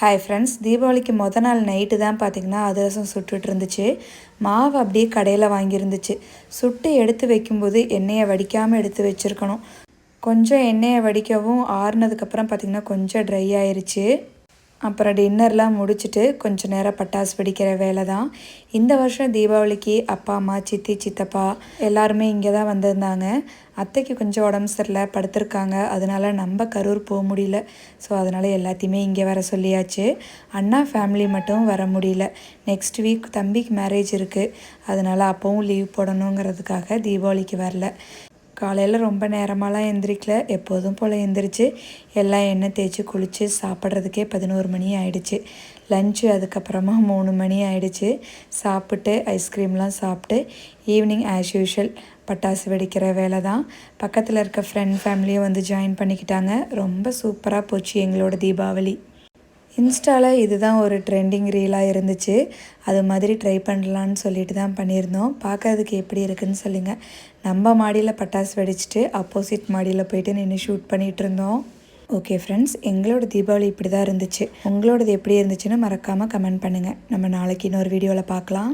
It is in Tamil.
ஹாய் ஃப்ரெண்ட்ஸ், தீபாவளிக்கு நாள் நைட்டு தான் பார்த்திங்கன்னா அதிரசம் சுட்டுட்டு இருந்துச்சு. மாவு அப்படியே கடையில் வாங்கியிருந்துச்சு. சுட்டு எடுத்து வைக்கும்போது எண்ணெயை வடிக்காமல் எடுத்து வச்சுருக்கணும். கொஞ்சம் எண்ணெயை வடிக்கவும் ஆறுனதுக்கப்புறம் பார்த்திங்கன்னா கொஞ்சம் ட்ரை ஆயிடுச்சு. அப்புறம் டின்னர்லாம் முடிச்சுட்டு கொஞ்சம் நேரம் பட்டாசு வெடிக்கிற வேலை தான். இந்த வருஷம் தீபாவளிக்கு அப்பா அம்மா சித்தி சித்தப்பா எல்லாருமே இங்கே தான் வந்திருந்தாங்க. அத்தைக்கு கொஞ்சம் உடம்பு சரியில்லை, படுத்திருக்காங்க. அதனால நம்ம கரூர் போக முடியல. ஸோ அதனால் எல்லாத்தையுமே இங்கே வர சொல்லியாச்சு. அண்ணா ஃபேமிலி மட்டும் வர முடியல. நெக்ஸ்ட் வீக் தம்பிக்கு மேரேஜ் இருக்குது. அதனால் அப்போவும் லீவ் போடணுங்கிறதுக்காக தீபாவளிக்கு வரல. காலையில் ரொம்ப நேரமாலாம் எந்திரிக்கல, எப்போதும் போல் எந்திரிச்சு எல்லாம் எண்ணெய் தேய்ச்சி குளித்து சாப்பிட்றதுக்கே 11 மணி ஆகிடுச்சு. லஞ்சு அதுக்கப்புறமா 3 மணி ஆகிடுச்சு. சாப்பிட்டு ஐஸ்கிரீம்லாம் சாப்பிட்டு ஈவினிங் ஆஸ் யூஷுவல் பட்டாசு வெடிக்கிற வேலை தான். பக்கத்தில் இருக்க ஃப்ரெண்ட் ஃபேமிலியும் வந்து ஜாயின் பண்ணிக்கிட்டாங்க. ரொம்ப சூப்பராக போச்சு எங்களோட தீபாவளி. இன்ஸ்டாவில் இதுதான் ஒரு ட்ரெண்டிங் ரீலாக இருந்துச்சு. அது மாதிரி ட்ரை பண்ணலான்னு சொல்லிட்டு தான் பண்ணியிருந்தோம். பார்க்கறதுக்கு எப்படி இருக்குதுன்னு சொல்லுங்கள். நம்ம மாடியில் பட்டாசு வெடிச்சிட்டு அப்போசிட் மாடியில் போயிட்டு நின்று ஷூட் பண்ணிகிட்டு இருந்தோம். ஓகே ஃப்ரெண்ட்ஸ், எங்களோட தீபாவளி இப்படி தான் இருந்துச்சு. உங்களோடது எப்படி இருந்துச்சுன்னு மறக்காமல் கமெண்ட் பண்ணுங்கள். நம்ம நாளைக்கு இன்னொரு வீடியோவில் பார்க்கலாம்.